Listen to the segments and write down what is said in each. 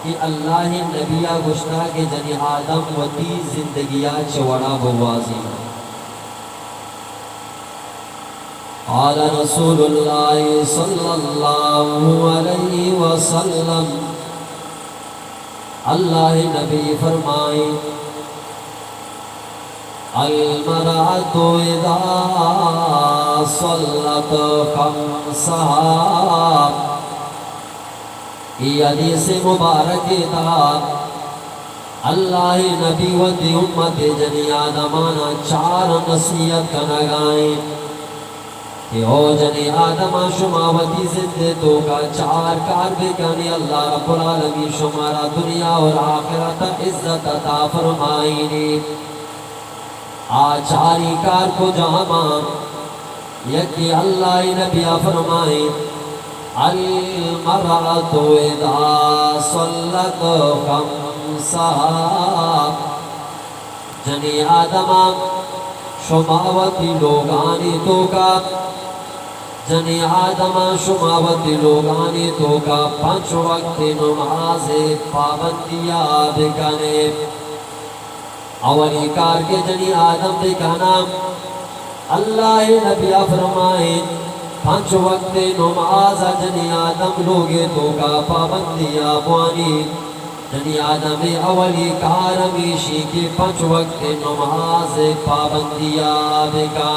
کہ اللہ نبیہ گشتا کے جنی آدم و تی زندگیہ چوڑا بوازی قال رسول اللہ صلی اللہ علیہ وسلم اللہ نبی فرمائے المرأة اذا صلت خمسها یہ حدیث مبارک تھا اللہ نبی و دی امت جنی آدمانا چار نصیحت کنگائیں کہ او جنی آدم شماوتی زندتوں کا چار کار بکنے اللہ رب العالمین شمارا دنیا اور آخرت عزت عطا فرمائنی آچاری کار کو جہاں یکی اللہ نبی فرمائیں المرأة اذا صلت خمسها جنی آدم شماوتی لوگانی تو کا جنی آدم شماوتی لوگانی تو کا 5 وقت نماز پابندیاں بکنے اولی کار کے جنی آدم بکنا اللہ نبی فرمائے 5 وقت نماز جنی آدم لوگے تو کا پابندیاں بوانی جنی آدم اولی کار ہمیشی کی 5 وقت نماز پابندیاں بکا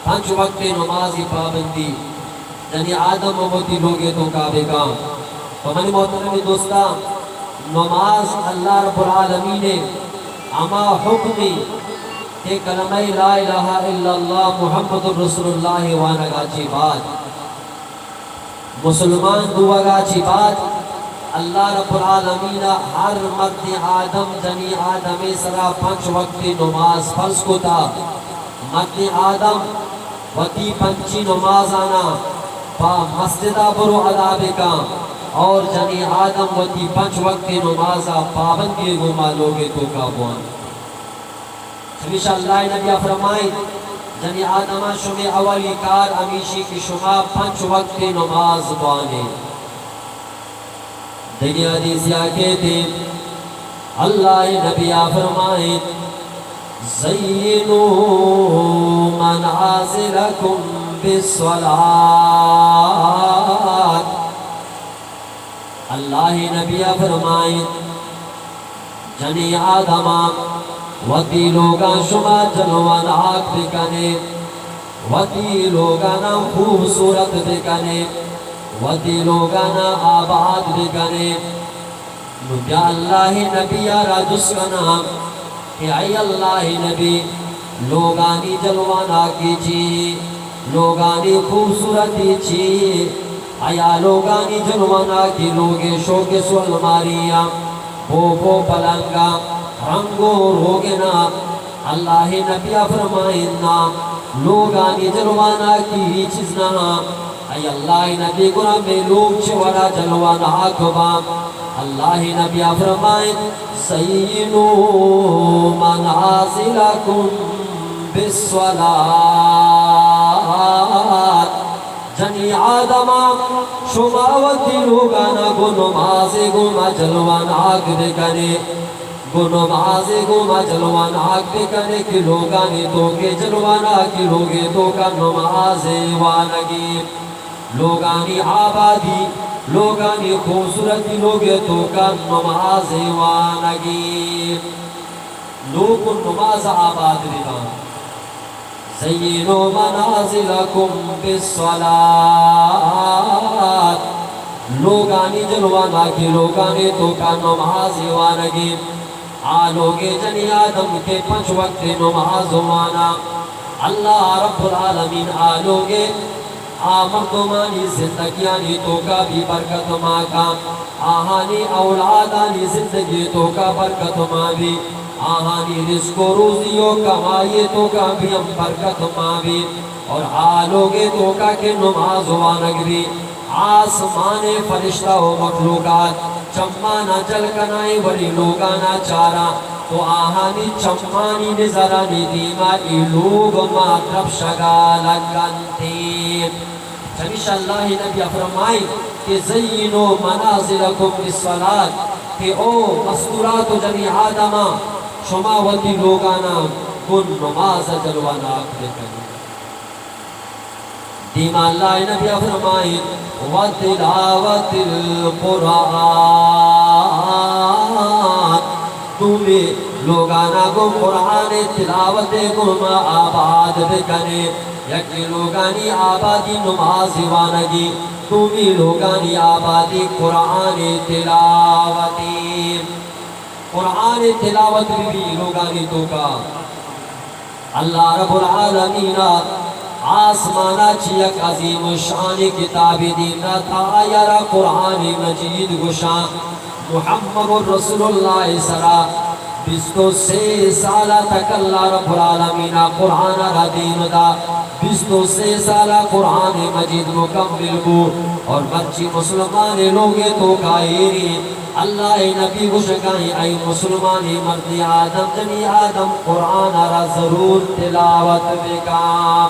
5 وقت نماز پابندی جنی آدم ہوتی لوگے تو کا بکا فمن محترم دوستا نماز اللہ رب العالمین نے اما حکمی کہ کلمہ لا الہ الا اللہ محمد رسول اللہ وانگا چی بات مسلمان دوگا چی بات اللہ رب العالمین ہر مرد آدم جنی آدم سرا 5 وقت نماز فرض کو تھا مرد آدم وتی 5 نماز آنا با مسجدہ برو عذاب کا اور جنی آدم وتی 5 وقت نماز پابندی گما لوگے تو کا بوان ہمیشہ اللہ نبی فرمائے جنی آدم شمی اولی کار ہمیشی کی شما 5 وقت نماز بانے دیکھیں حدیث یا کہتے اللہ نبی فرمائے زینو منازلکم بالصلاة اللہ نبی فرمائے جنی آدم وتی لوگاں شما جلوان آگ بکنے وتی لوگاں خوبصورت بکنے وتی لوگاں آباد بکنے نبی اللہ نبی را جس کا نام کہ ای اللہ نبی لوگانی جلوان آگی چی لوگانی خوبصورتی چی آیا لوگانی جلوان آگی لوگے شوک سول ماریاں بو پلنگا رنگو روگنا اللہ نبی فرمائنا لوگانی جلوانا کی چیزنا ای اللہ نبی گنا میں لوگ چورا جلوانا آکبا اللہ نبی فرمائن سینو منازلکم بالصلاة جنی آدم شماوتی لوگانا گو نمازے گو جلوانا آگ بکنے گو نمازے گو جلوانا آگ بکنے کی لوگانی تو کے جلوانا کی لوگے تو کا نمازے وانگی لوگانی آبادی لوگانی خوبصورتی لوگے تو کا نمازے وانگی لوگ نماز آباد بکن زینو منازلکم بالصلاة لوگانی جلوانا کی لوگانی تو کا نماز وانگی آلوگے جنی آدم کے 5 وقت نماز وانا اللہ رب العالمین آلوگے مردمانی زندگیانی تو کا بھی برکت ماں کا آہانی اولادانی زندگی تو کا برکت ماں بھی آہانی رزق و روزی و کمائی تو کا بھی ہم برکت ماں بھی اور آلوگے تو کا کہ نماز وانگ بھی آسمان فرشتہ و مخلوقات چمانا جل کنائی ولی لوگانا چارا تو آہانی چمانی نظرانی دیما ای لوگ ماترف شگالا کنتی ہمیشہ اللہ نبی فرمائے کہ زینو منازلکم بالصلاۃ کہ او مستورات و جنی آدمہ شما وتی لوگانا کن نماز جلوانا اکھلے کریں دیما اللہ نبی فرمائے وَتِلَاوَةِ الْقُرْآنِ تمہیں لوگانا کو قرآن تلاوت گرما آباد بکنے یکی لوگانی آبادی نماز وانگی تمہیں لوگانی آبادی قرآن تلاوتی قرآن تلاوت بھی لوگانی تو کا اللہ رب العالمین آسمانا چی یک عظیم شان کتاب دینا تھا یارا قرآن مجید گشان محمد رسول اللہ سرا 23 سالہ تک اللہ رب العالمین قرآن را دین دا 23 سالہ قرآن مجید مکمل بو اور بچی مسلمان لوگے تو کائری اللہ نبی کو شکائیں اے مسلمان مرد آدم جنی آدم قرآن را ضرور تلاوت بکا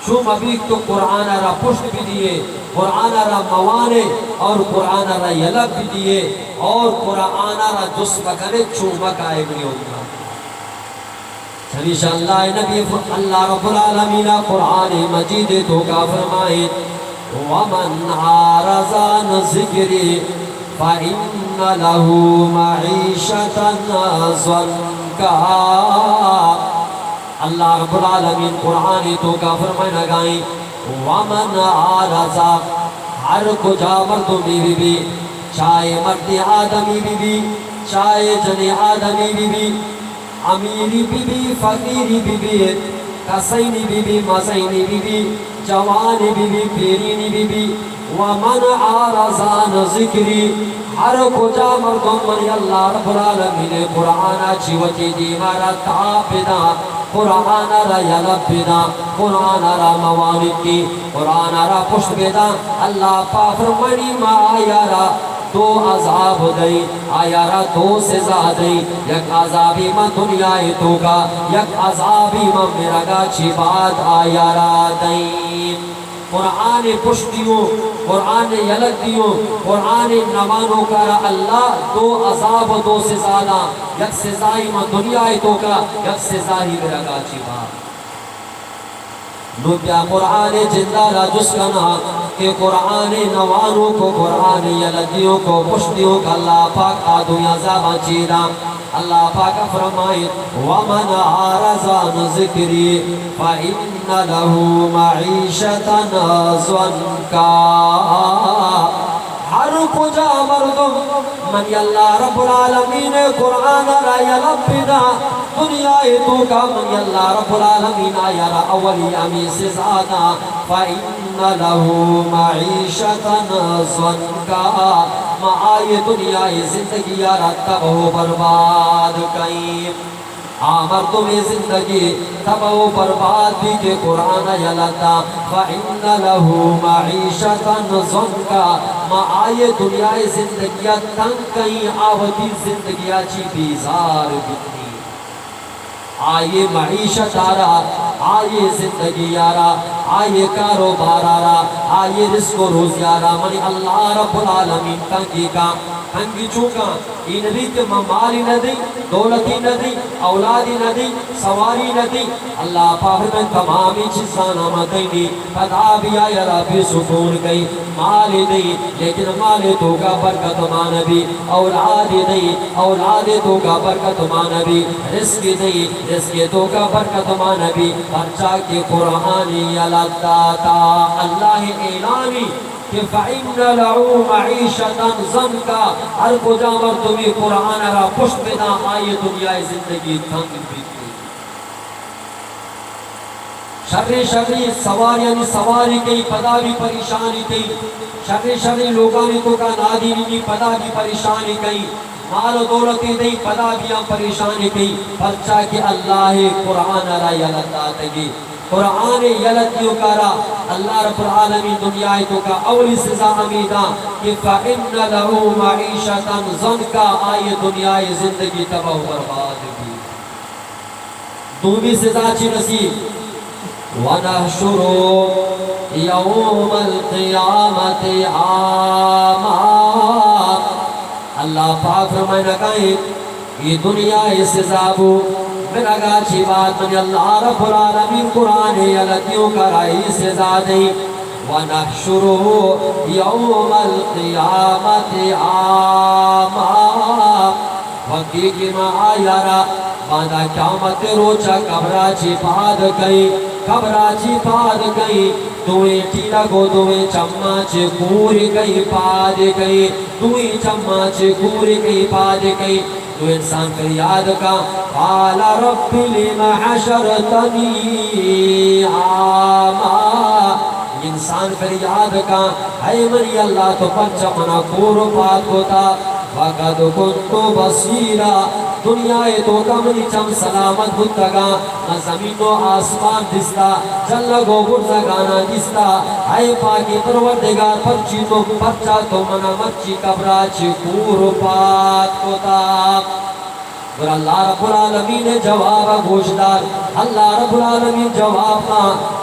شوم ابھی تو قرآن را پشت بھی دیئے قرآن را موانے اور قرآن را یلب بھی دیئے اور قرآن را جسم کرے چومک آئے بھی ہوگا ہمیشہ اللہ نبی اللہ رب العالمین قرآن مجید تو کا فرمائے وَمَنْ عَارَضَ ذِكْرِي فَإِنَّ لَهُ مَعِيشَةً ضَنْكًا اللہ رب العالمین قرآن تو کا فرمائے گائیں وَمَنْ عَارَضَ ہر کو جا مردمی بھی چاہے مرد آدمی بھی چاہے جن آدمی بھی امیری بھی فقیری بھی کسینی بھی مزینی بھی جوانی بھی پیرینی بھی وَمَنْ عَارَضَ عَنْ ذِكْرِي ہر کو جا مردم من اللہ رب العالمین قرآن چیوتی دیمارا تابدہ قرآن را یلب بیدا قرآن را موانید کی قرآن را پشت بیدا اللہ پا فرمانی ما آیا را دو عذاب دئی آیا را دو سزا دئی یک عذابی من دنیای تو کا یک عذابی من میرا گا چی بات آیا را دئی قرآن پشتیوں قرآن یلک دیوں قرآن نوانوں کا اللہ دو عذاب دو سزا دا یک سزائی من دنیای تو کا یک سزائی میرا گا چی بات نو کیا قرآن جندہ را جس کنا کہ قرآن نوانوں کو قرآن یلدیوں کو پشتیوں کا اللہ پاک آدھو عذاب چیدہ اللہ پاک فرمائے وَمَنْ عَارَضَ عَنْ ذِكْرِي فَإِنَّ لَهُ مَعِيشَةً ضَنْكًا ہر کجا مردم من اللہ رب العالمین قرآن را یلبدا دنیا تو کا من اللہ رب العالمین یرا اولی امی سزادا فَإِنَّ لَهُ مَعِيشَةً ضَنْكًا آئے دنیا زندگی یارا تباہ برباد کئیں آمر تمہیں زندگی تباہ برباد بھی کہ قرآن یلتا فَإِنَّ لَهُ مَعِيشَةً ضَنْكًا آئے دنیا زندگی تنگ کئیں آوتی زندگی چی بیزار بکنی آئے معیشت آرا آئے زندگی آرا آئے کاروبار آرا آئے رزق و روزی آرا منی اللہ رب العالمین تنگی کا تنگی چوکا انہی کے ممالی نہ دی دولتی نہ دی اولادی نہ دی سواری نہ دی اللہ پاہر میں تمامی چیزانا مدینی پدا بھی آیا ربی سکون گئی مالی دی لیکن مالی تو کا برکت مانبی اولادی دی اولادی تو کا برکت مانبی رزقی دی رزقی تو کا برکت مانبی پرچا کی قرآنی علاداتا اللہ اعلانی کہ فَإِنَّ لَهُ مَعِيشَةً ضَنْكًا ہر کو جا مردمی قرآن را پشت بنا آئی دنیا زندگی تنگ بیتی شر سواری سواری کئی پدا بھی پریشانی کئی شر لوگانی تو کا نادینی پدا بھی پریشانی کئی مال و دولتی دی پدا بھی پریشانی کئی پرچا کہ اللہ قرآن را یلداتگی قرآن یلدیو کرا اللہ رب العالمین دنیا تو کا اولی سزا امیدہ کہ فَإِنَّ لَهُ مَعِيشَةً ضَنْكًا آئی دنیا زندگی تباہ برباد بھی دومی سزا چی نصیب وَنَحْشُرُ یوم القیامت عاما. اللہ پاک فرمائے لگائیں یہ دنیا اس عذابو میرا گاچی بات من اللہ رب العالمین قرآن یلتیوں کرائی سے زادیں وَنَحْشُرُهُ يَوْمَ الْقِيَامَةِ عَامًا. وقتی کی ما آیارا باندھا قیامت روچا قبراچی پاد گئی قبراچی پاد گئی دوئیں ٹیلا گو دوئیں چمچ پوری گئی پاد گئی دوئیں چمچ پوری گئی پاد گئی تو انسان فریاد کا قال رب لم حشرتنی عاما. انسان فریاد کا اے منی اللہ تو پنچا منا کور پات ہوتا وقد کنت بصیرا. دنیا تو کمنی چم سلامت بھتگا نہ زمین و آسمان دستا جل گو برزگانا دستا. اے پاکی پروردگار پرچی تو پرچا تو منا مرچی قبراچی کور پات ہوتا. اور اللہ رب العالمین جواب گوشدار اللہ رب العالمین جواب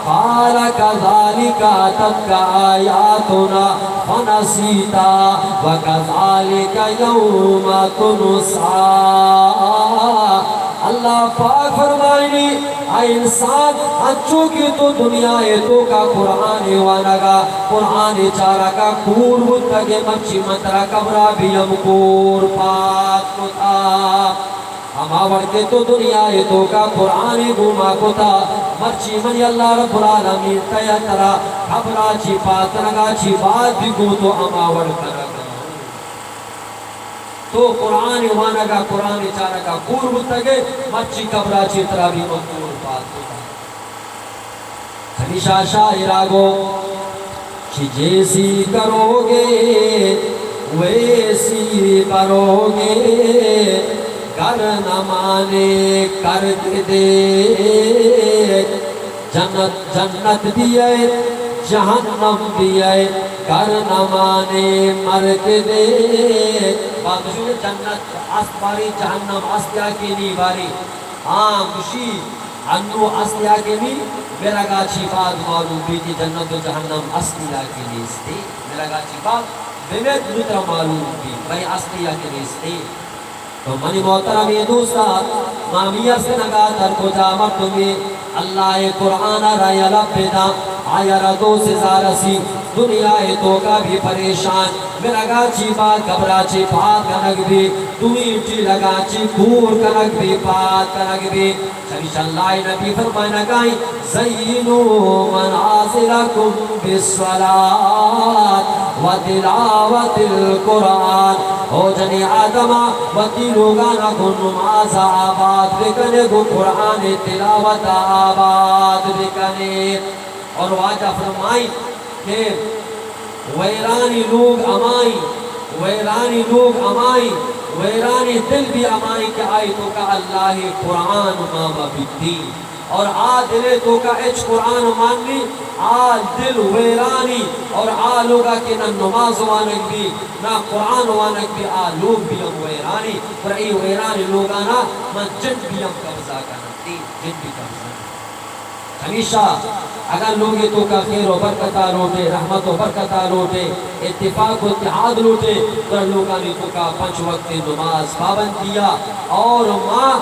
قال كذلك أتتك آياتنا فنسيتها وكذلك يوم تنسى. اللہ پاک فرمائنی اے انسان انچو کی تو دنیا تو کا قرآن وانگا قرآن چارا کا کور متگے مچی مترا کبرا بیم کور پاک کتا. ہماور کے تو دنیا تو کا قرآن گوما کتا مرچی منی اللہ رب العالمین تیا ترا کبرا چی پاتنگا چی بات بھی گو تو ہماور کرا تو قرآن وانگا قرآن چارا کا کور متگے مرچی کبرا چی ترا بھی مکور پات کتا. ہمیشہ شاعرہ گو چی جیسی کرو گے ویسی کرو گے کر نہ مانے کر دے جنت جنت دیئے جہنم دیئے کر نہ مانے مر کے دے. بات شوئے جنت است باری جہنم استیا کی نی باری مشی انو استیا کی نی میرا گاچی بات معلوم بھی کہ جنت و جہنم استیا کی نی استے میرا گاچی بات بیمیت نترا معلوم بھی بھائی استیا کی نی استے. تو منی محترم یہ دوسرا مامیہ سے نگا تر کو جامر تمہیں اللہ قرآن رائے لپیدا آیا ردو سے زارسی دنیا تو کا بھی پریشان میرا گاچی بات گھبراچی پات کنگ بھی دوئیٹی لگاچی کور کنگ بھی پات کنگ بھی. چلیش اللہ نبی فرمائنا گائیں زینو منازلکم بالصلاة و تلاوت القرآن. او جنی آدمہ وطی لوگانا کو نماز آباد بکنے کو قرآن تلاوت آباد بکنے. اور واجہ فرمائیں کہ ویرانی لوگ امائیں ویرانی لوگ امائیں ویرانی دل بھی امائیں کہ آیتوں کا اللہ قرآن ماما بالدین. اور دلے تو کا اچ قرآن ماننی دل ویرانی اور لوگا کے نہ نماز وانک بھی نہ قرآن وانک بھی لوگ بھی ہم ویرانی پر ای ویرانی لوگانا من جن بھی ہم قبضہ کرنا جن بھی قبضہ ہمیشہ اگر لوگ تو کا خیر و برکتہ لوٹے رحمت و برکتہ لوٹے اتفاق و اتحاد لوٹے تو لوگانی تو کا 5 وقت نماز پابندیا اور ماں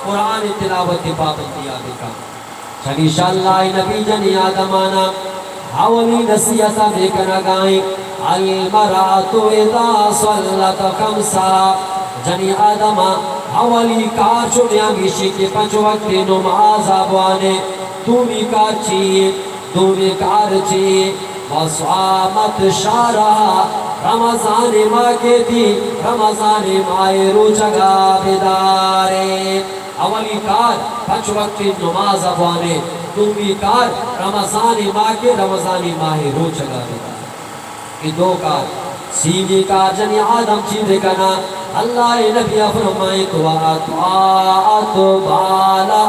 قرآن تلاوت پابندیا بکا. ہمیشہ اللہ نبی جنی آدمانا حولی نصیحتا بکنا گائیں المرأة اذا صلت خمسا. جنی آدمہ حولی کار چنیا گیشی کے 5 وقت نماز آبوانے دومی کار چیئے دومی کار چیئے وصامت شارہ رمضان ماہ کے دی رمضان ماہ رو جگہ بیدارے. اولی کار 5 وقت نماز ابوانے دومی کار رمضان ماہ کے رمضان ماہ رو جگہ بیدارے. یہ 2 کار سیدھی کار جنی آدم چیدے کنا اللہ نبی فرمائے تو اطاعت بالا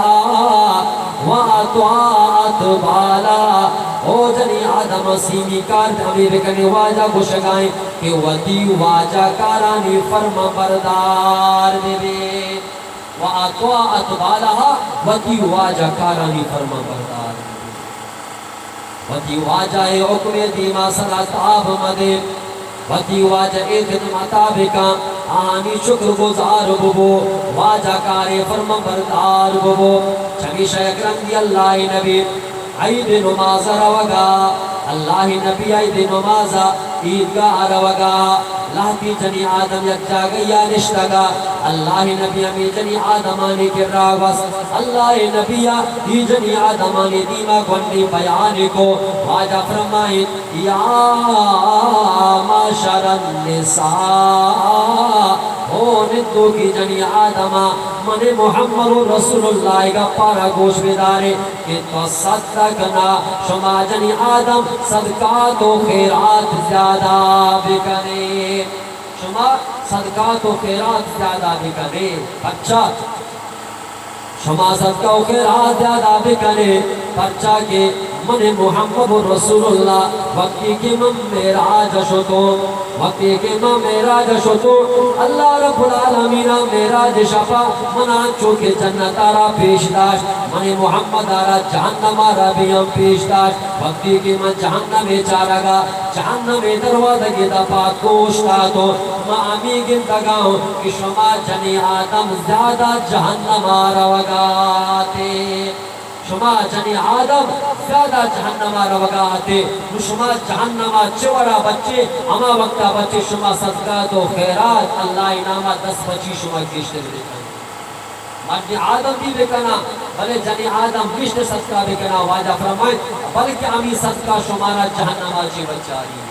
وَأَطَاعَتْ بَالَا. او جنی آدم سیمی کار دھمی بکنے واجہ کو شگائیں کہ وَدِی واجہ کارانی فرم بردار بے بے. وَأَطَاعَتْ بَالَا وَدِی واجہ کارانی فرم بردار بے بے. وتی واجہ حکم دیما سلاتاب مدے وتی واجہ خدمتاب کا آنی شکر گزار ببو واجہ کارے فرم بردار ببو چمی شیکرم دی اللہ نبی عید نماز روگا اللہ نبی عید نماز عیدگاہ روگا لہتی جنی آدم یک جاگیا نشتگا اللہ نبی امی جنی آدمانی کے راوس اللہ نبی ہی جنی آدمانی دیما گھنی بیانی کو واجہ فرمائیں یا معاشر النساء نتو کی جنی آدمہ من محمد رسول اللہ کا پارا گوش بیدارے کہ تو صدقنا شما جنی آدم صدقات و خیرات زیادہ بکنے شما صدقات و خیرات زیادہ بکنے اچھا شما صدقہ و خیرات زیادہ بکنے پرچا کے من محمد رسول اللہ وقتی کی من میراج شتو وقتی کی من میراج شتو اللہ رب العالمین میراج شفا منان چوکے جنت آرہ پیش داشت من محمد آرہ جہنم آرہ بیم پیش داشت وقتی کی من جہنم چارگا جہنم دروازہ کی دفعہ کوشتا تو مامی گندگاؤں کہ شما جنی آدم زیادہ جہنم آرہ وگاتے شما جنی آدم زیادہ جہنم روگا آتے شما جہنم چورا بچے اما وقتا بچے شما صدقات و خیرات اللہ انامہ 10 بچی شما کشتے بکنا مرد آدم بھی بکنا بلے جنی آدم کشتے صدقہ بکنا واجہ فرمائے بلکہ امی صدقہ شمارا جہنم آچے بچاری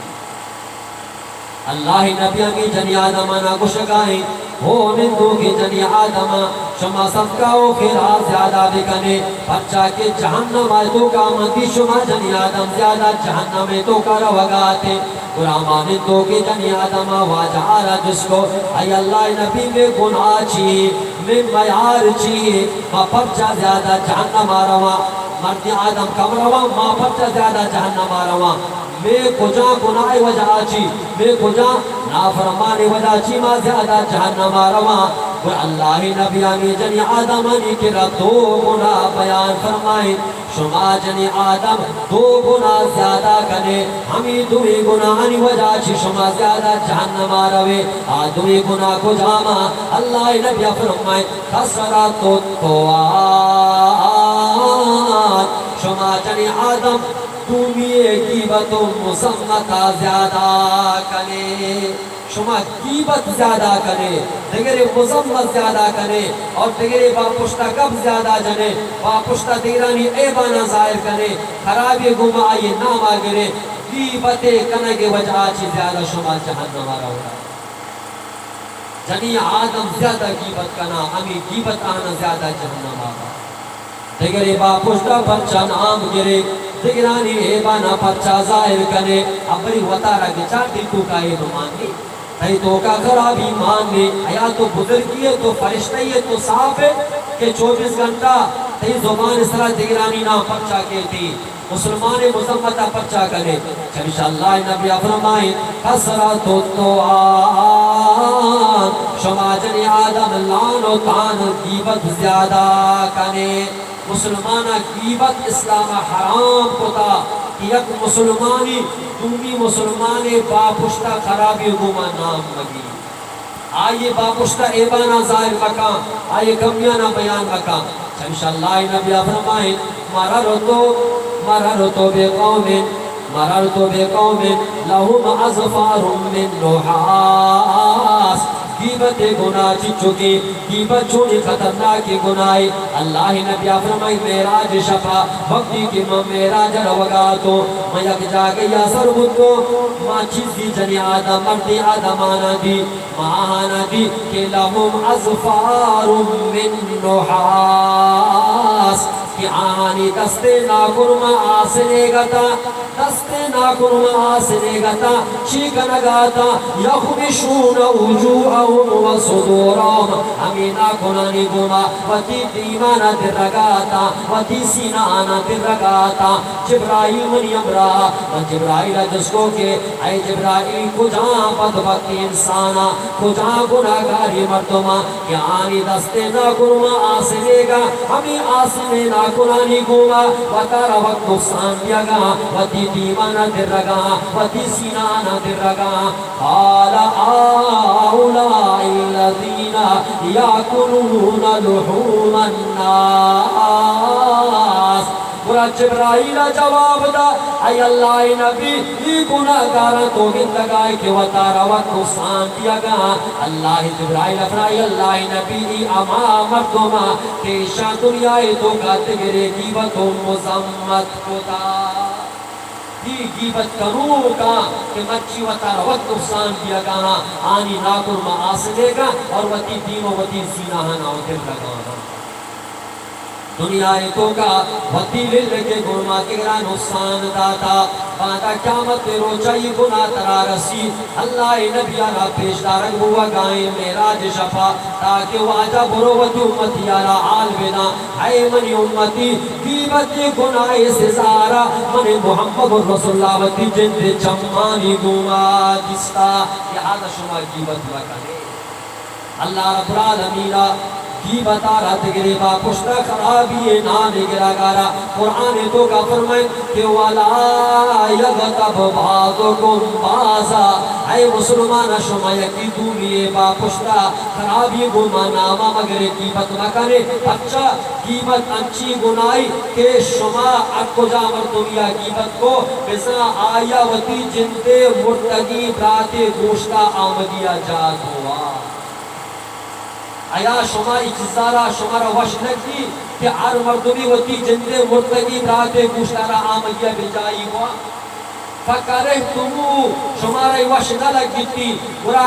اللہ نبی امی جنی آدمانا گشگائیں ہو نندو کی جنی آدم شما صدقہ و خیرات زیادہ بکنے پرچا کے جہنم آئے تو کا مندی شما جنی آدم زیادہ جہنم تو کا روگاتے قرآن نندو کی جنی آدم واجہ آرہ جس کو اے اللہ نبی میں گناہ چی میں میار چی ما پرچا زیادہ جہنم آرہا مرد آدم کم روا ما پرچا زیادہ جہنم آرہا میں کجا گناہ وجہ چی میں کجا نافرمانی وجہ چی ما زیادہ جہنم آرہا اور اللہ نبی آمی جنی آدمانی کے رب 2 گناہ بیان فرمائیں شما جنی آدم 2 گناہ زیادہ کنے ہمیں 2 گناہانی وجہ چی شما زیادہ جہنم آروے آدمی گناہ کو جاما اللہ نبی فرمائیں خسرات و توان شما جنی آدم دومیے غیبت و مسمتا زیادہ کنے شما غیبت زیادہ کرے دیگر مذمت زیادہ کرے اور دیگر باپشتہ کب زیادہ جنے باپشتہ دیگرانی عیبانہ ظاہر کرے خرابی گمہ آئیے نام آگرے غیبت کنگے وجہ چی زیادہ شما جہنم آرہا ہوگا جنی آدم زیادہ غیبت کنا ہمیں غیبت آنا زیادہ جہنم آرہا دیگر باپشتہ پرچہ نام گرے دیگرانی عیبانہ پرچہ ظاہر کرے ابری وطارہ کے چاٹی تو کا یہ نمانی ہے تو کا خرابی ماننے یا تو بزرگی ہے تو فرشتہ ہے تو صاف ہے کہ 24 گھنٹہ تی زبان اس طرح دیگرانی نام پرچا کے تھی مسلمان مذمتہ پرچا کرے انشاءاللہ نبی فرمائیں حسرات و توان شما جنی آدم لان و تان غیبت زیادہ کنے مسلمانہ غیبت اسلام حرام کتا کہ یک مسلمانی دومی مسلمانے باپشتہ خرابی گوما نام مگی آئیے باپشتہ ایبانہ ظاہر مکان آئیے کمیانہ بیان مکان انشاءاللہ نبی فرمائیں مررتو بے قوم لہم اظفار من نحاس غیبت گناہ چی چکی غیبت چونی خطرناک گناہ اللہ نبی فرمائی میراج شفا وقتی کی میں میراج روگا تو میں یک جاگیا سر بدو ماں چیز دی جنی آدم مردی آدم آنا دی ماہانا دی کہ لہم اظفار من نحاس کہ آنی دستے ناکرم آسنے گتا دستے ناکرم آسنے گتا چیکنگاتا یخمشون وجوہم و صدورهم أمينا كناني قوما وتي ديمانا درقاتا وتي سينانا درقاتا جبرائیل من یمرا و جبرائیل جس کو کہ اے جبرائیل کجا بدبخت انسانا کجا گناہگاری مردما کہ آنی دستے نا گرما آسنے گا ہمیں آسنے نا گنانی گوما و تارا وقت نقصان دیا گا و تی دیمانا در رگا و تی سینانا در رگا قال آولائی الذین یاکلون لحوم الناس برا جبرائیل جواب دا اے اللہ نبی یہ گناہگارہ تو گن لگائے کہ وہ تارا وقت نقصان دیا گا اللہ جبرائیل افرائی اللہ نبی اما مردما تیشا دنیا تو گات گرے گیبت و مزمت کتا یہ گیبت کروں گا کہ مچی و تارا وقت نقصان دیا گا آنی ناکر معاص دے گا اور وطی دین و وطی زینہ ناو دل لگانا دنیا تو کا وطیل لگے گرما تیرا نقصان داتا باتا قیامت روچائی گناہ ترا رسی اللہ نبی آرہ پیش دارک ہوا گائیں میراج شفا تاکہ واجہ بروتی امتی آرہ آل بنا اے منی امتی قیمت گناہ سے زارا من محمد رسول اللہ وطی جند چمانی گوما جستا لہذا شما قیمت لکنے اللہ رب العالمین کی بتا رہا تگرے با پشتہ خرابی نانے گرا گارا قرآن تو کا فرمائے کہ وَلَا يَغْتَبْ بَعْضُكُمْ بَعْضًا اے مسلمان شما یکی دولیے با پشتہ خرابی گما ناما مگر قیمت نہ کرے اچھا قیمت انچی گنائی کہ شما اکو جا مردمیا قیمت کو بزا آیا وطی جندے مرتگی براتے گوشتا آمدیا جات ہوا آیا شما اجزارہ شما را وش لگی کہ ہر مردمی وطی جندے مرتگی براتے گوشتارا آمدیا بجائی ہوا فکرہ تمو شما را وش نہ لگی تھی برا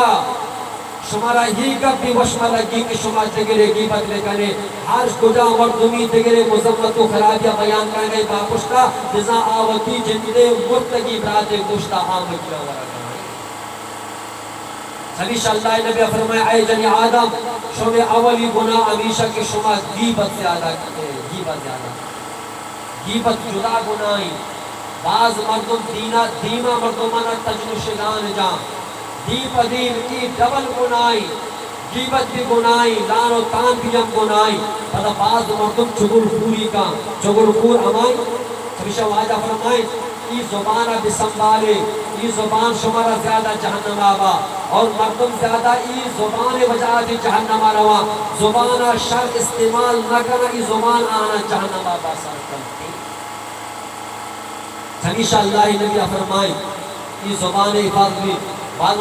شما را ہی کب بھی وش نہ لگی کہ شما دگرے غیبت لے کرے ہر کجا مردمی دگرے مذمت و خرابیہ بیان کر گئے باپشتا جزا آوتی جندے مرتگی براتے گوشتا آمدیا ورا ہمیشہ اللہ نبی فرمائے اے جنی آدم شما اولی گناہ ہمیشہ کہ شما غیبت زیادہ کرتے غیبت جدا گناہی بعض مردم دیما مردمانا تجنشگان جا دیپ دین کی ڈبل گناہی غیبت بھی گناہی لان و تان بھی ہم گناہی پتہ بعض مردم چگل پوری کا چگل پور ہمائی ہمیشہ واجہ فرمائے یہ زبانہ بسنبھالے یہ زبان شمارا زیادہ جہنم آبا اور مردم زیادہ یہ زبان وجہ تھی جہنم آروا زبانہ شر استعمال نہ کرنا یہ زبان آنا جہنم آبا سر کرتی ہمیشہ اللہ نبی فرمائی یہ زبان حفاظ بھی بعض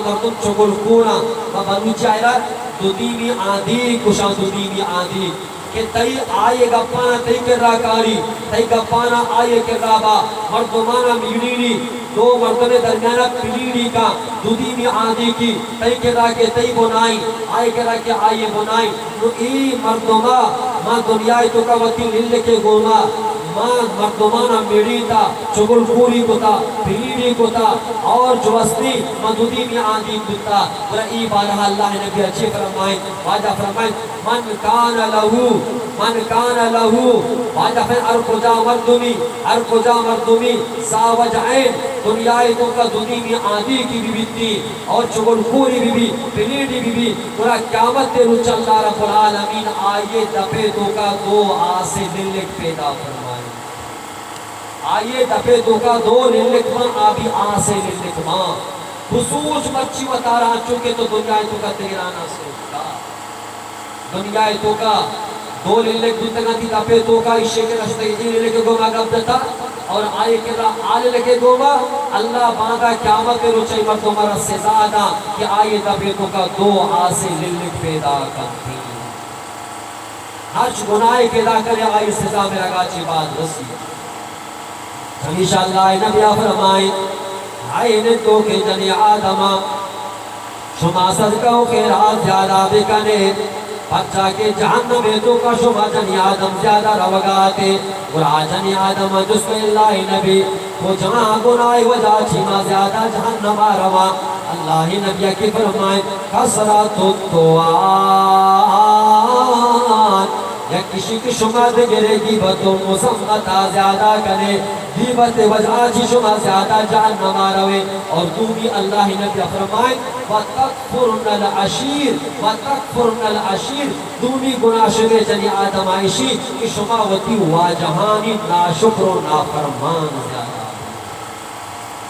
مردم چگل کونا و بنو چاہرہ دو دیمی آدھی کشا دو دیمی آدھی کہ تئی آئے گا پانا تئی کر را کاری تئی گا پانا آئے کر را با مردمانا میڑیڑی دو مردم درمیانا پیڑیڑی کا دودی میں آدھی کی تئی کر را کے تئی بنائی آئے کر را کے آئے بنائی تو ای مردمہ ماں دنیای تو کا وطی للے کے گونا ماں مردمانا میڑی تا چگل پوری کو تا پیڑیڑی کو تا اور جوستی مدودی میں آدھی کتا برا ای بارہ اللہ نبی اچھے فرمائیں واجہ فرمائیں من کان لہو واجہ پھر ارکجا مردمی ساوجعین دنیای تو کا دنی میں آدھی کی بھی بیتی اور چگل پوری بھی پلیڈی بھی پورا قیامت تے روچ اللہ رب العالمین آئیے دفے تو کا دو آسے للک پیدا فرمائے آئیے دفے تو کا دو للک ماں آبی آسے للک ماں خصوص مچی و تارا چکے تو دنیای تو کا تیرانا سوچتا دنیای تو کا دو للک دنتگا تی دفے تو کا عشے کے رشتے جی للک گوما گب دتا اور آئے کے آلے لگے گوما اللہ باندھا قیامت روچائی مرد ہمارا سزادہ کہ آئے دفے تو کا دو آسے للک پیدا کرتی ہر گناہ پیدا کرے آئے سزا میں رگاچی بات رسی ہمیشہ اللہ نبی فرمائے آئے نے تو کہ جنی آدمہ شما صدقہ خیرات زیادہ بکنے بچہ کے جہنم میں تو کا شما جنی آدم زیادہ روگاتے اور جنی آدم جس میں اللہ نبی وہ جہاں گناہ وجہ چیما زیادہ جہنم آروا اللہ نبی کی فرمائے حسرات الطوان یا کسی کی شما دے گرے گیبت و مزمتا زیادہ کرے گیبت وجہ جی شما زیادہ جہنم آروے اور دومی اللہ نبی فرمائے وَتَكْفُرْنَ الْعَشِيرِ دومی گناہ شبے جنی آدم آئیشی کہ شما وطی واجہانی ناشکر و نافرمان زیادہ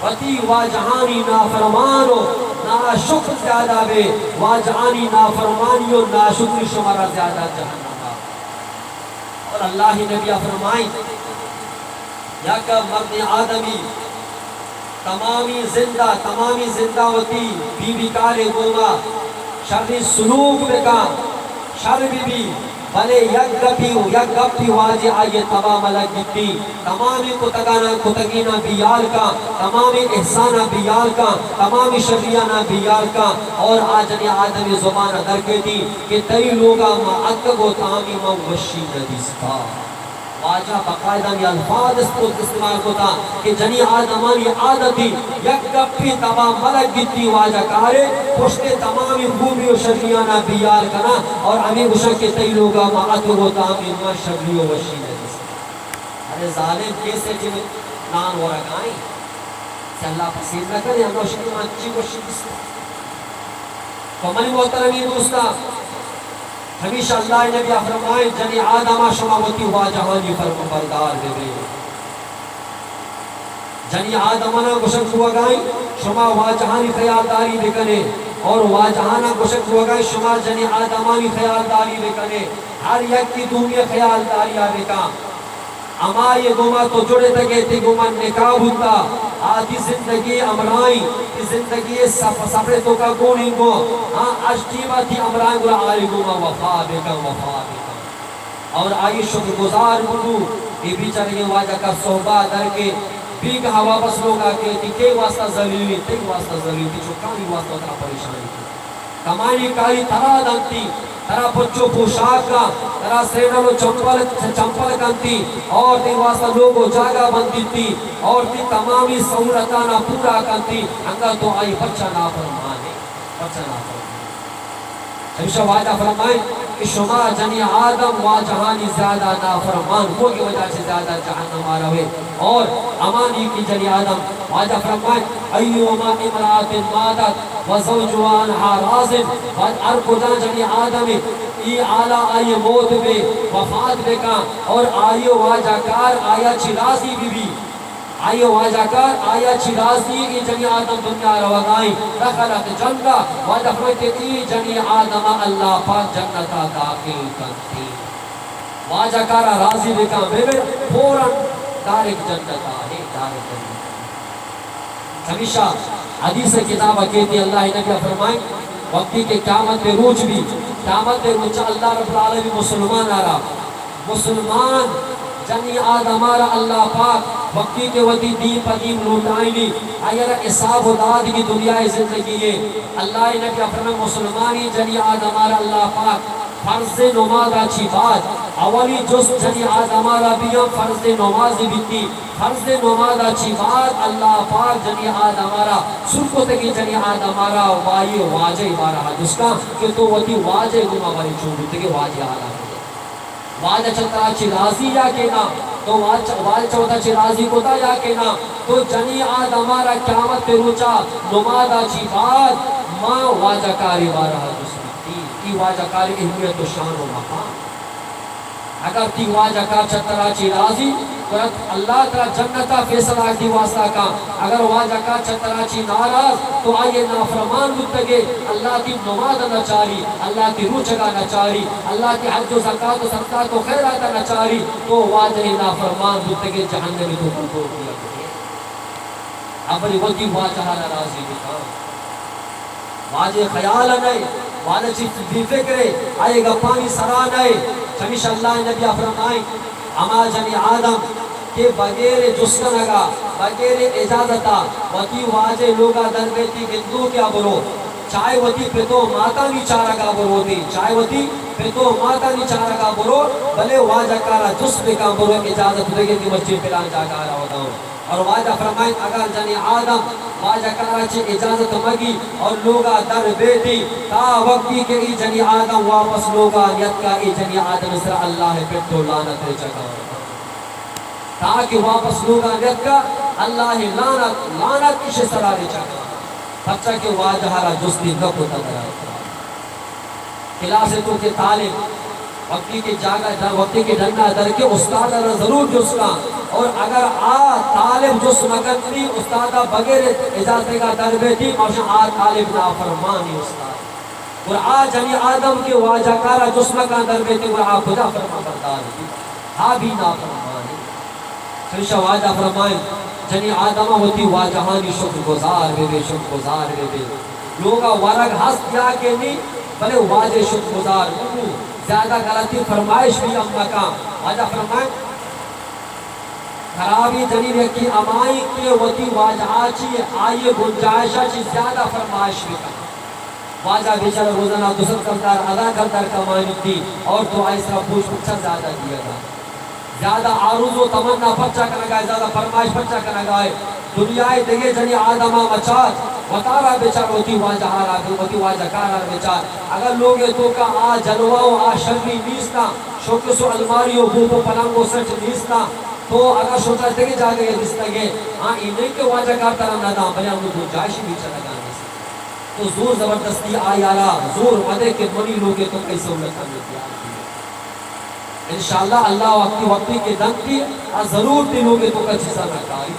وطی واجہانی نافرمان و ناشکر زیادہ بے واجہانی نافرمانی و ناشکر شمارا زیادہ جہنم اور اللہ نبی فرمائیں یا کہ مرد آدمی تمامی زندہ ہوتی بی بی کارے گوما شرری سلوک بکا شر بی بلے یک گپی واجی آئیے تمام لگتی تمامی کتگینا بیال کا تمامی احسانہ بیال کا تمامی شریعانہ بیال کا اور آجنی آدمی زبان در کے دی کہ تئی لوگا ما اکگو تامی ما وشی ندیستا واجہ باقاعدہ میں الفاظ استعمال ہوتا کہ جنی آدمانی عادتی یک گپی تمام ملک گیتی واجہ کارے پشتے تمامی خوبی و شریعانہ بیال کنا اور ہمیں گشک کے تی لوگا ما اتگو تامی ما شبری و وشی ندیس ارے ظالم کیسے جب نان ہو رکھائیں سے اللہ پسید نہ کرے ہم روشنی مانچی وشی دستا تو منی محترمی دوستا ہمیشہ اللہ نبی فرمائے جنی آدمہ شما ہوتی ہوا جہانی فرم بردار دے گئے جنی آدمانہ گشک ہوا گائیں شما ہوا جہانی خیالداری بکنے اور ہوا جہانہ گشک ہوا گائیں شما جنی آدمانی خیالداری بکنے ہر یک کی دومی خیالداری آبکا اما یہ گوما تو جڑے تکے تھی گوما نکاح ہوتا آدھی زندگی امرائیں زندگی سفرے تو کا گونی گو اشتیمہ تھی امرائیں گولا آئی گوما وفا بکا اور آئی شکر گزار بلو یہ بیچارے یہ واجہ کا صحبہ در کے بھی کہا واپس لوگا کہتی کہ واسطہ ذلیلی تی واسطہ ذلیلی چکانی واسطہ اتنا پریشانی تھی کمائی کاری ترا دنتی ترا بچو پوشاک کا ترا سینالو چمپل کنتی اور تی واسطہ لوگو جاگا بندی تھی اور تی تمامی سہولتانا پورا کنتی انگا تو آئی بچہ نا فرمانے ہمیشہ واجہ فرمائیں کہ شما جنی آدم واجہانی زیادہ نافرمان وہ کی وجہ سے زیادہ جہنم آ رہے اور امانی کی جنی آدم واجہ فرمائیں ایوما امرات مادت وزوجوانہا رازم ارکو جنی آدمی ای آلہ آئی موت بے وفات بے کا اور آئی واجہ کار آیا چلازی بی آئیے واجہ کار آیا چرازی کی جنی آدم دنیا روگائیں دخلت جنگا واجہ فرمائتے ای جنی آدم اللہ پاک جنتا داخل کرتی واجہ کارا راضی بکا بے فوراں دارک جنتا ہے دارک جنتا ہمیشہ حدیث کتابہ کہتی اللہ نبی فرمائیں وقتی کے قیامت پہ روچ بھی قیامت پہ روچ اللہ رب العالمین مسلمان آرہا مسلمان جنی آدمارا اللہ پاک وقتی کے وقتی دین پدیم لوٹائنی اگر حساب و داد کی دنیا زندگی ہے اللہ نبی فرمائے مسلمانی جنی آدمارا اللہ پاک فرض نماز اچھی بات اولی جس جنی آدمارا بیام فرض نماز بیتی فرض نماز اچھی بات اللہ پاک جنی آدمارا سرکو تکی جنی آدمارا وائی واجہ بارا جس کا کہ تو وقتی واجہ گمہ باری چھوڑی تکی واجہ آدم واجہ چلتا چی راضی یا کے نا تو واجہ چلتا چی راضی کو تا یا کے نا تو جنی آدمارا قیامت پہ روچا نمادا چی بات ماں واجہ کاری بارا دوسری تی واجہ کاری اہمیت و شان و مقام اگر تی واجہ کار چلتا چی راضی تو اللہ تعالی جنتا فیصلہ دی واسطہ کا اگر واجہ کار چلتا چی ناراض تو آئیے نافرمان متگے اللہ کی نماز نہ چاری اللہ کی روچگا نہ چاری اللہ کی حج و زکاة و صدقات و خیرات نہ چاری تو واجہ نافرمان متگے جہنمی تو کنٹرول کیا کرے ابری وقتی واجہ ناراضی بکا واجہ خیال نہیں واجہ چیز بھی فکرے آئے گا پانی سرا نہیں ہمیشہ اللہ نبی فرمائیں اما جنی آدم کہ بغیر جسکنگا بغیر اجازتا وطی واجہ لوگا درگیتی گندو کیا برو چاہے وطی پیتو ماتا نی چارگا برو دی چاہے وطی پیتو ماتا نی چارگا برو بلے واجہ کارا جسم کا برو اجازت لگے دی مسجد پلان جاگا رہا ہوتا ہوں اور واجہ فرمائیں اگر جنی آدم واجہ کارا چے اجازت مگی اور لوگا در بیٹی تا وقتی کے ای جنی آدم واپس لوگا نیت کا ای جنی آدم اسرا اللہ پہ تو لعنت جگہ تاکہ واپس لوگا نیت کا اللہ لعنت کشے سرارے جگہ بچہ کے واجہارا جستی نکو تدرائے کلاسے تو کے طالب وقتی کے جاگا وقتی کے ڈنڈا در کے استاد ضرور جس کا اور اگر طالب جس مقدمی استاد بغیر اجازت کا در بیٹی اور طالب نافرمانی استاد اور جنی آدم کے واجہ کارا جس کا در بیٹی اور خدا فرما بردار بھی نافرمانی ہمیشہ واجہ فرمائیں جنی آدم ہوتی واجہانی شکر گزار بے شکر گزار بے لوگا ورگ ہس دیا کے نہیں بلے واجہ شکر گزار زیادہ غلطی فرمائش بھی امہ کا واجہ فرمائیں خرابی جنین کی امائی کے وطی واجہ چی آئیے گنجائشہ چی زیادہ فرمائش بھی کا واجہ بیچارہ روزانہ دوسر کردار ادا کردار کمائنی تھی اور تو آئی سرہ پوچھ پچھا زیادہ دیا گا زیادہ عروض و تمنا پچھا کرنا گائے زیادہ فرمائش پچھا کرنا گائے دنیای دگے جنی آدمہ مچاد وطارہ بیچار ہوتی واجہ ہارا ہوتی واجہ کارا بیچار اگر لوگے تو کا جلواؤ شرمی نیسنا شوکسو الماریو بوپو پلنگو سچ نیسنا تو اگر شوکا دگے جا گئے دستگے انہیں کے واجہ کار طرح ندام بلے ہم لوگ جائشی بیچا لگانے سے تو زور زبردستی آئی آرہا زور مدے کے منی لوگے تو کئی سہولت ہمیں دیا انشاءاللہ اللہ وقتی کے دن کی ضرور دنوں کے تو کا چیزا نہ کاری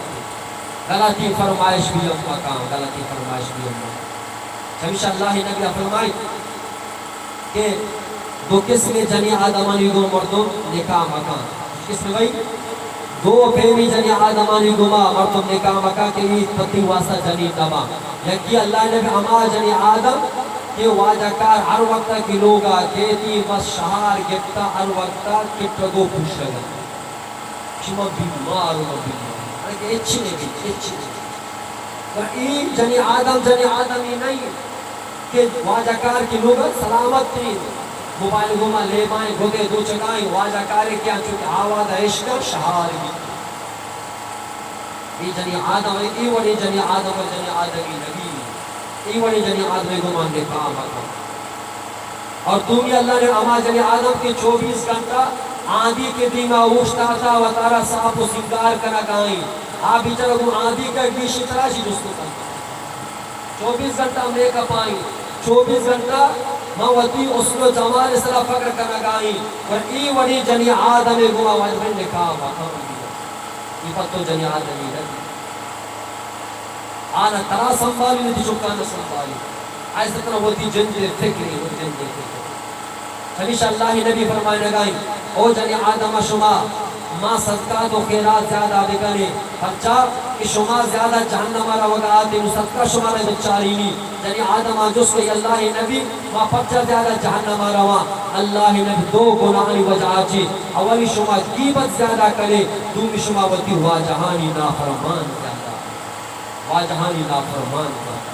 غلطی فرمائش بھی امہ کام غلطی فرمائش بھی امہ ہمیشہ اللہ نبی فرمائی کہ دو قسم جنی آدمانی گو مردم نکاح مکان کس میں بھائی دو پھیمی جنی آدمانی گما مردم نکاح مکان کے لیے پتی واسطہ جنی دبا یکی اللہ نبی اما جنی آدم کہ واجہ کار ہر وقت کی لوگا کہتی بس شہار گفتا ہر وقت کٹگو پوچھ لگا شما بیمار ہو بیمار کہ اچھی نہیں اور ای جنی آدم ہی نہیں کہ واجہ کار کی لوگا سلامت تھی موبائل گھوما لے بائیں گھوگے دو چکائیں واجہ کارے کیا چونکہ آواز عشق شہار بھی ای جنی آدم ای وڑی جنی آدم و جنی آدمی نبی ای وڑی جنی آدمی کو ماننے کام آتا اور تم ہی اللہ نے اما جنی آدم کے 24 گھنٹہ آندھی کے دیما اوشتا تھا و تارا صاحب و سنگار کنا گائیں آپ بیچارہ کو آندھی کا گیشی تراشی جسکو کرتا 24 گھنٹہ میک اپ آئیں 24 گھنٹہ موتی اسل و جمال صلاح فکر کنا گائیں اور ای وڑی جنی آدم کو واجبین نے کام آتا ای پتو جنی آدمی رہی آنا ترا سنبھالی نہیں تھی چکانا سنبھالی ایسا طرح ہوتی جنجے فکری ہوتی جنجے فکری ہمیشہ اللہ نبی فرمائے لگائیں او جنی آدم شما ما صدقات و خیرات زیادہ بکنے پرچا کہ شما زیادہ جہنم را وگا آتے صدقہ شما نے بچاری نہیں جنی آدم جس کو اللہ نبی ما پرچا زیادہ جہنم روا اللہ نبی دو گناہی وجہ آچی اولی شما قیبت زیادہ کرے دومی شما وتی ہوا جہانی نافرمان زیادہ واجہانی نافرمان زیادہ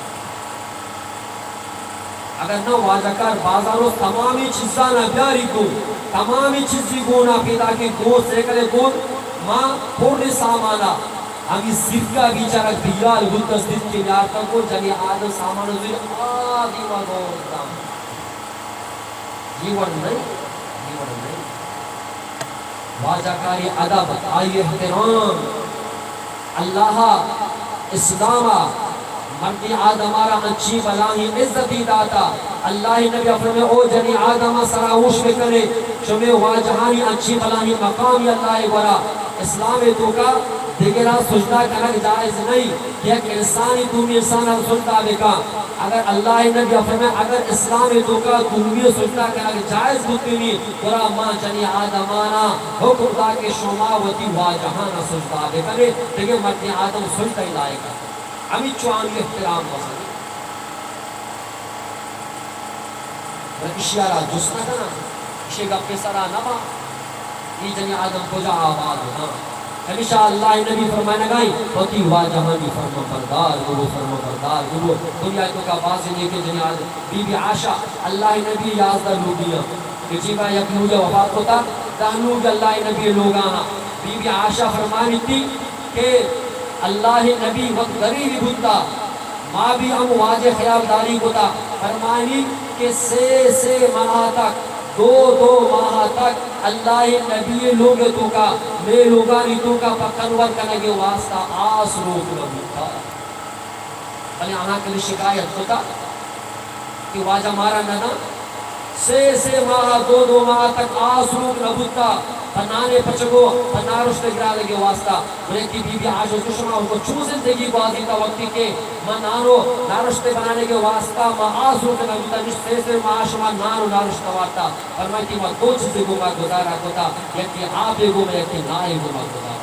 اگر نہ واجہ کار بازاروں تمامی چیزاں نہ بیاری کو تمامی چیزی کو نہ پیدا کی گوشت سے کرے گوشت ماں پھوڑنے سامانا ہمیں سرکہ بیچارہ بیال گلتس دن کی نیارتا کو جنی آدم سامان ہوئی آدھی وگوز دام یہ ورد نہیں واجہ کاری عدب آئی احترام اللہ اسلامہ مردی آدمارا انچی بلاہی عزتی داتا اللہ نبی فرمائے او جنی آدم سراوش بکنے شمی واجہانی انچی بلاہی مقامی اللہ ورا اسلام تو کا دیگرہ سجدہ کرنا جائز نہیں کہ ایک انسانی دومی انسانا سجدہ بکا اگر اللہ نبی فرمائے اگر اسلام تو کا دومی سجدہ کرنا جائز ہوتی نہیں ورا ماں جنی آدمانا حکم دا کے شماوتی واجہانا سجدہ بکنے دیگر مردی آدم سجدہ ہی لائے گا ہمیں چوانی احترام بسن اشیارہ جسنا کنا اشی گا پیسرہ نما یہ جنی آدم کو جا آباد ہونا ہمیشہ اللہ نبی فرمائے گائی ہوتی واجہانی فرما بردار گلو دنیا تو کا بازی لے کے جنی آدم بی بی عاشا اللہ نبی یازدہ لوگیاں جیبا یک نوجہ وفات ہوتا دہنوج اللہ نبی لوگانا بی بی عاشا فرمانی تھی کہ اللہ نبی وقت غریبی بھتا ماں بھی ہم واجہ خیال داری کو تا فرمانی کہ سے ماہ تک دو ماہ تک اللہ نبی لوگ تو کا میں لوگانی تو کا پکنور کنگے واسطہ آس روک لگو تھا بلے آنا کے لیے شکایت ہوتا کہ واجہ مارا نہ سے ماہ دو ماہ تک آس روک نبوتا پنانے پچگو پنارشت گرا لگے واسطہ بلے کی بی بی آج اس کشما ان کو چون زندگی بازی تا وقتی کے نانو نارشت بنانے کے واسطہ آس روک نبوتا جس سے ماہ شما نانو نارشت وارتا فرمائی کہ میں دو چیزیں گو میں گزارا ہوتا یکی آپ گو میں یکی نائے گو میں گزارا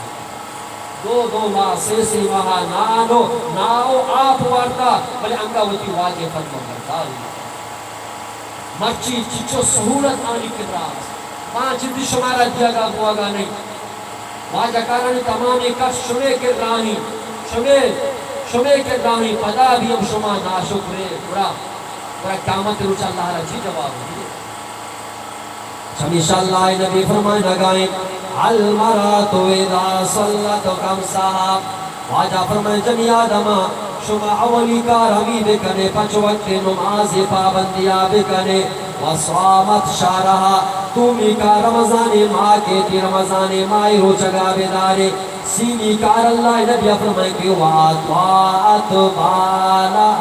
دو ماہ سے ماہ نانو ناو آپ وارتا بلے انگا ہوتی واجہ فرما برداری مرچی چچو سہولت آنی کے راز ماں جدی شمارا دیا گا ہوا گا نہیں واجہ کارانی تمامی کش شمے کے رانی شمے کے رانی پدا بھی ہم شما ناشکرے برا قیامت روچ اللہ رجی جواب ہوئی ہمیشہ اللہ نبی فرمائے لگائیں المرات اذا صلت خمسها واجہ فرمائے جنی آدمہ شما اولی کارمی بکنے پنچ وقت نماز پابندیاں بکنے وصامت شارہا تمی کا رمضان ماہ کے تی رمضان ماہ رو چگا بیدارے سینی کار اللہ نبی فرمائے کہ وَاتْوَاتْ بَالَا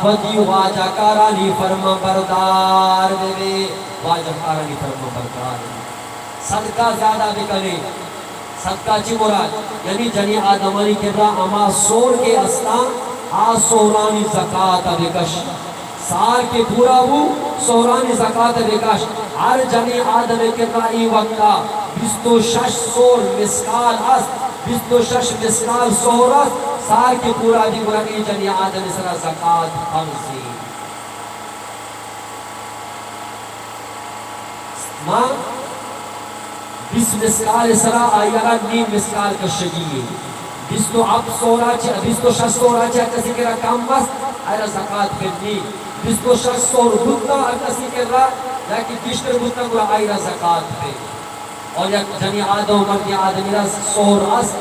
ودی واجہ کارانی فرما بردار بے واجہ کارانی فرما بردار صدقہ زیادہ بکنے صدقہ چی مراد یعنی جنی آدمانی کبرا اما سور کے اسلام سورانی زکاة بکش سار کے پورا ہو سورانی زکاة بکش ہر جنی آدم کبرا ای وقتا 26 سور مسکال اس 26 مسکال سور اس سار کے پورا دی مرانی جنی آدم سرا زکاة خمسی ماں 20 مسکال سرا آئیارا نیم مسکال کشگی ہے 26 سورا چاہ کسی کے رہا کام بس آئیرا زکاة کرنی 26 سور بھتا کسی کے رہا یا کہ گشتر بھتا گرا آئیرا زکاة پہ اور یا جنی آدم مردی آدمی رہا سور اس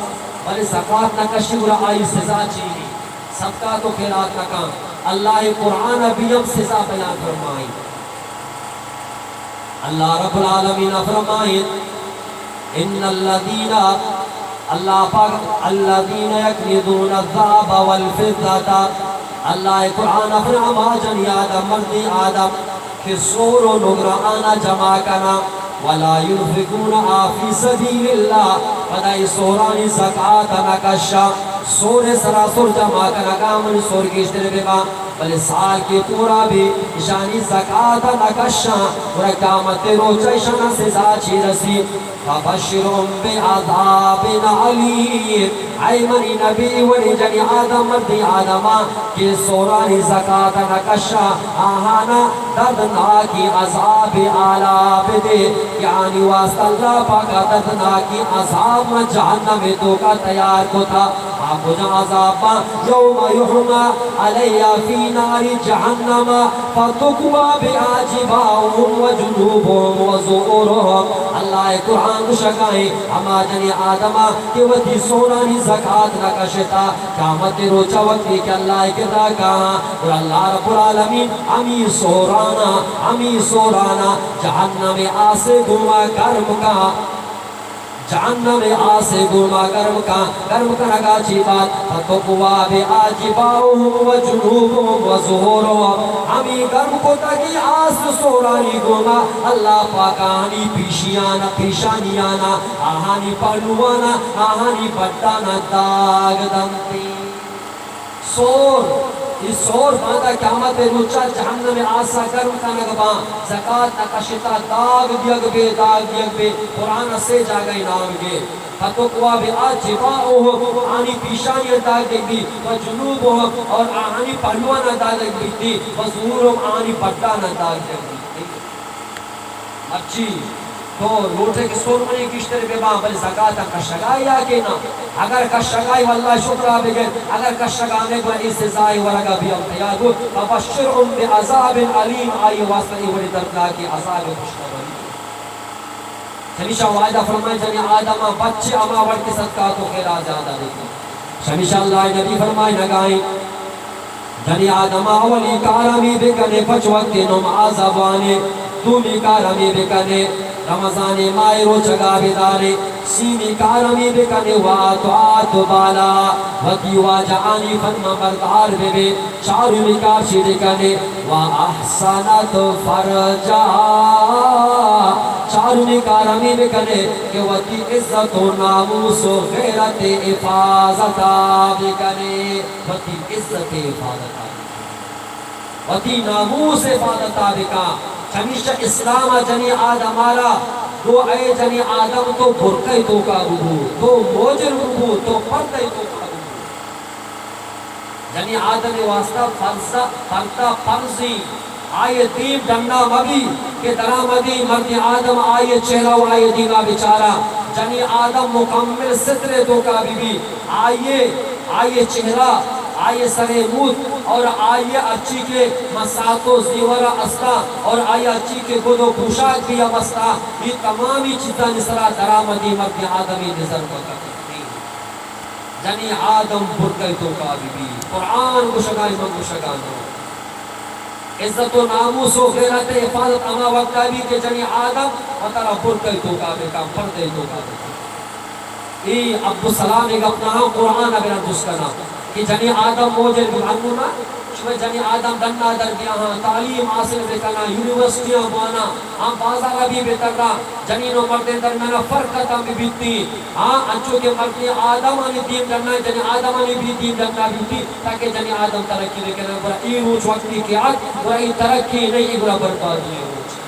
بلے زکاة نکشی گرا آئی سزا چیلی صدقہ تو خیرات نکام اللہ قرآن ابیم سزا بیان فرمائی اللہ رب العالمین فرمائیں ان الذین اللہ پاک الذین یکنزون الذهب والفضة اللہ قرآن فرما جنی آدم مردی آدم کہ سور و نگرآنا جمع کنا ولا ينفقون فی سبیل اللہ فدائی سورانی زکاة نکشا سور سراسر جمع کنا کامن سور کی اشتر بگا بلے سال کے پورا بھی اشانی زکاة نکشا ورکامت روچیشن سزا چی رسی فبشرهم بعذاب علیم اے منی نبی ولی جنی آدم مردی آدمہ کہ سورانی زکاة نکشا آہانا دردناکی عذاب عذاب دے یعنی واسط اللہ پاکا دردناکی عذاب میں جہنم تو کا تیار کو تھا آپ جا عذابا یوم یحما علیہ فی نار جہنم فتقوا بعاجباؤہم و جنوبہم و ظہورہم اللہ قرآن شکائیں اما جنی آدمہ کہ وہ تی سورانی زکاة نکشتا قیامت روچا وقتی کہ اللہ کتا کہاں اور اللہ رب العالمین امی سورانا جہنم آسے گما کرم کا جہنم آسے گما گرم کا نگا چی بات فتقوا بعاجباؤہم و جنوبہم و ظہورہم ہمیں گرم کو تاکی آس سورانی گما اللہ پاکانی پیشانیانا آہانی پلوانا آہانی پٹانا داغ دمتی سور اس سور باندھا قیامت روچا جہنم آسا گرم کا نگبان زکاة نکشتا داغ دیگ بے قرآن سے جاگئی نام گے فتقوا بعاجباؤہم آنی پیشانی داغ دیگ دی و جنوبہم اور آنی پہلوانا داغ دیگ دی و ظہورہم آنی پٹانا داغ دیگ دی اچھی تو لوٹے کی سور منی کشتر بے باں بل زکاة کا شگائی آکے نا اگر کا شگائی واللہ شکرہ بگن اگر کا شگانے کو اس سزائی ورگا بھی امتیاد ہو فبشرهم بعذاب علیم آئی واسطی ولی دردناکی عذاب خوشخبری ہمیشہ وعدہ فرمائے جنی آدم بچے اما وڑ کے صدقہ تو خیرہ زیادہ دیکھیں ہمیشہ اللہ نبی فرمائے نگائیں جنی آدم اولی کارمی بکنے پچ وقت نماز ابوانے دومی کارمی بکنے رمضان مائی رو جگہ بیدارے سیمی کارمی بکنے واتوات بالا وکی واجعانی خدمہ بردار بے بے چارمی کارشی بکنے واحسنت فرجا چارمی کارمی بکنے کہ وکی عزت و ناموس و غیرت حفاظتا بکنے وکی عزت حفاظتا وتی ناموس حفاظتا بکا چمیشہ اسلام جنی آدم آلا دو اے جنی آدم تو برکئی تو کا ربو تو موجر ربو تو پردئی تو کا ربو جنی آدم واسطہ فرطا فرزی آئے دیم ڈنڈا مبی کہ درہ مدی مرد آدم آئے چہرہ و آئے دینا بچارا جنی آدم مکمل سترے تو کا بھی آئے چہرہ آئیے سرے موت اور آئیے اچھی کے مساتو زیورہ استا اور آئیے اچھی کے گدو پوشاک بھی امستا یہ تمامی چیزاں نسرا درامدی مرد آدمی نظر کو کرتے ہیں جنی آدم برکئی تو کا بھی قرآن کو شگائی من کو شگانا عزت و ناموس و غیرت حفاظت اما وقتا بھی کہ جنی آدم وطرہ برکئی تو کا بھی کام پردئی تو کا بھی عبدالسلام ایک اپنا قرآن ابن اندس کرنا کہ جنی آدم موجر بھانونا شوئے جنی آدم دننا در گیا ہاں تعلیم حاصل بکنا یونیورسٹیاں بانا ہم بازارہ بھی بترنا جنینوں مردیں درمیانا فرقتا بھی بیتی ہاں انچو کے مردیں آدم آنی دیم درنا جنی آدم آنی بھی دیم درنا بیتی تاکہ جنی آدم ترقی لکھنا برا ای روچ وقتی کی آج برا ای ترقی نہیں برا بربادی روچ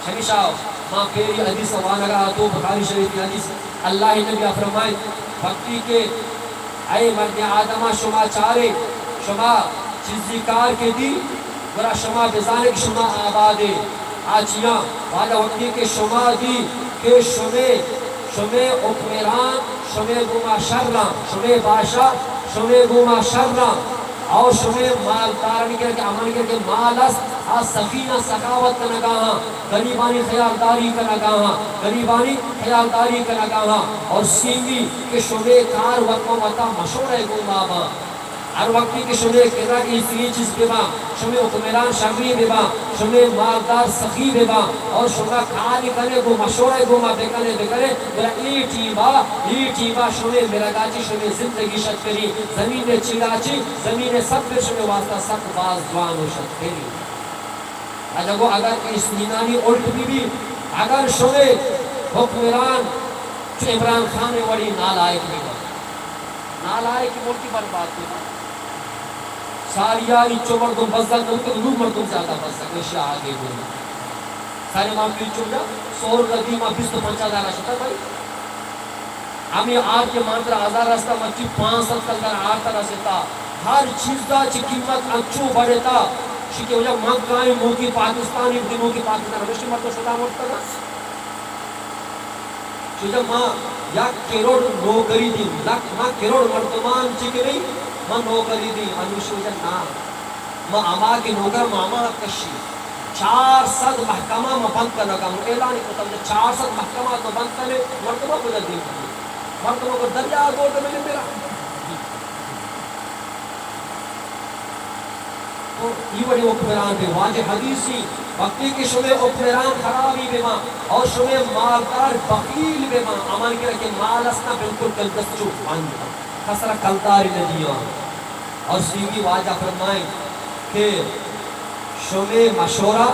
شمیشہ ماں پیری حدیث وانگا تو بخاری شریف حدیث اللہ نبی فرمائے وقتی کے اے مرد آدمہ شما چارے شما چیزی کار کے دی برا شما بزانے کی شما آبادے آچیاں والا وقتی کے شما دی کہ شمے اکمیران شمے گوما شرلان شمے باشا شمے گوما شرلان اور شمے مالدار نکر کے عمل کر کے مالس سخینہ سخاوت کا نگاہاں غریبانی خیالداری کا نگاہاں غریبانی خیالداری کا نگاہاں اور سینگی کے شمے کار وقت وطا مشورہ گوما ہر وقتی کے شمے کہنا کی اسی چیز بیبا شمے حکمران شمری بیبا شمے مالدار سخی بیبا اور شمہ کھانی کرے گو مشورہ گو ما بکنے میرا ای ٹیبا شمے میرا گاچی شمے زندگی شد کری زمین چلاچی زمین سب پر شمے واسطہ سب باز دوان و شد کری اجگو اگر اس نینانی اولٹ بھی اگر شمے حکمران چو عمران خان وڑی نالائک بیبا نالائک ملکی برباد بیبا ساریاری چو مردم بزدن نمکن نو مردم زیادہ بزدن اشیاء آگے ہوئی سارے معاملی چو جا سور قدیمہ 25,000 شتا بھائی ہمیں آپ کے مانتر آزار رستا مچی 500 کلدر آرتا رستا ہر چیز دا چی قیمت انچو بڑھے تا شکے وجہ مانکائیں موکی پاکستانی دنوں کی پاکستان ہمیشہ مردم صدا مرتا نا شجا ماں یک کروڑ نوکری دی ماں کروڑ مردمان چکے نہیں ماں نوکری دی انوشی وجہ نا ماں اما کے نوکر ماما کشی 400 محکمہ میں بند کرنا کام اعلان کتا مجھے 400 محکمہ تو بند کرنے مرتبہ کو جل دی مرتبہ کو دریا گوٹ میں میرا تو یہ بڑی اکمران پہ واجہ حدیثی وقتی کے شمع اکمران خرابی بے ماں اور شمع مالدار بخیل بے ماں امان کے رکھے مال اسنا بالکل کلدست جو بند خسرہ کلداری ندیاں اور سیوی واجہ فرمائیں کہ شمع مشورہ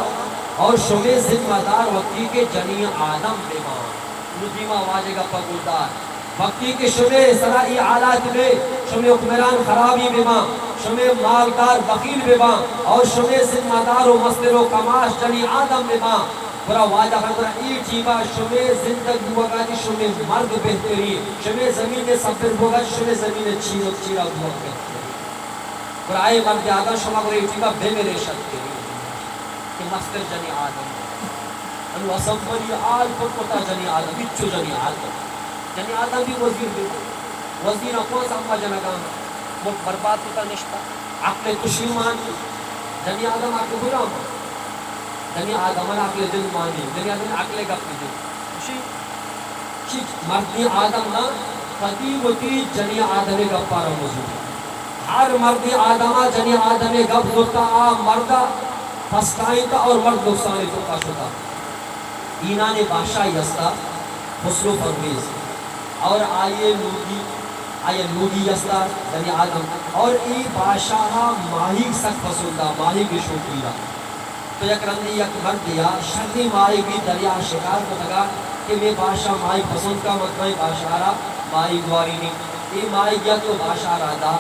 اور شمع ذمہ دار وقتی کے جنی آدم بے ماں ندیمہ واجہ کا پگلدار وقتی کے شمع سرائی آلات میں شمع حکمران خرابی بے ماں شمع مالدار بخیل بے ماں اور شمع ذمہ دار و مصدر و کماش جنی آدم بے ماں برا واجہ فرمائے ای چیبا شمع زندگ ہوگا جی شمع مرد بہتری شمع زمین سفر ہوگا جی شمع زمین چیرا ہوگا بہتری برا آئے مرد آدم شمع کو ای چیبا بے میرے شد کری کہ مصدر جنی آدم انو اسمبلی آل پتا جنی آدم بچو جنی آدم جنی آدم بھی وزیر بھی وزیر کون سا اما جنگان ملک برباد ہوتا نشتا عقل تشیمان جنی آدم عقل غلام جنی آدم عقل دل مانی جنی آدم عقل گپ دل چیک مردی آدم نا قدیم ہوتی جنی آدم گپارا موجود ہر مرد آدمہ جنی آدم گب زرتا آ مردہ پسکائیں تا اور مرد نقصانی تو کا شدہ اینا نے بادشاہ یستا حسن و پرویز اور آئیے لوگی یستا جنی آدم اور ای بادشاہ ماہی سک پسندہ ماہی کی شوکیرہ تو یک رندی یک مرد دیا شرطی ماہی بھی دریا شکار کو لگا کہ میں بادشاہ ماہی پسند کا مطمئن بادشاہ رہا ماہی گواری نہیں یہ ماہی گیا تو بادشاہ رہا دا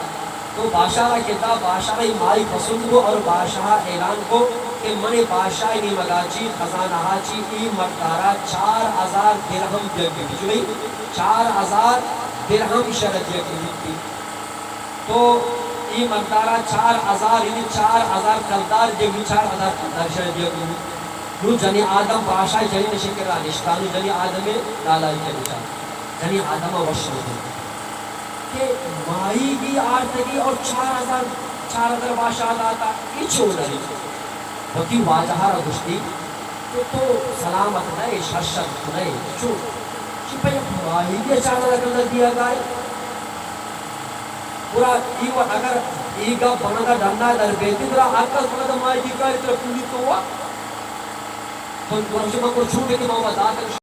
تو بادشاہ رہا کہتا بادشاہ رہی ماہی پسند کو اور بادشاہ اعلان کو کہ منی بادشاہ نہیں مگاچی خزانہ چی ای مردارہ 4000 درہم دیکھ بھی جو نہیں 4000 درہم شرط دیکھ بھی تو ای مردارہ 4000 یعنی 4000 کلدار دیکھ بھی 4000 کلدار شرط دیکھ بھی نو جنی آدم بادشاہ جنی نشکر را نشتانو جنی آدم لالائی کے بچا جنی آدم وشن ہوتے کہ مائی بھی آرتگی اور 4000 بادشاہ لاتا کچھ ہو نہیں وکی واجہا را گشتی تو سلامت نئے شرشت نئے چو چی پہ مائی بھی 4000 کلدار دیا گئے پورا ایو اگر ایگا بنگا ڈنڈا در بیتی پورا آکا سمجھا مائی دی کاری طرف پولی تو ہوا تو انشاء اللہ کو چھوٹے کی محمد آتا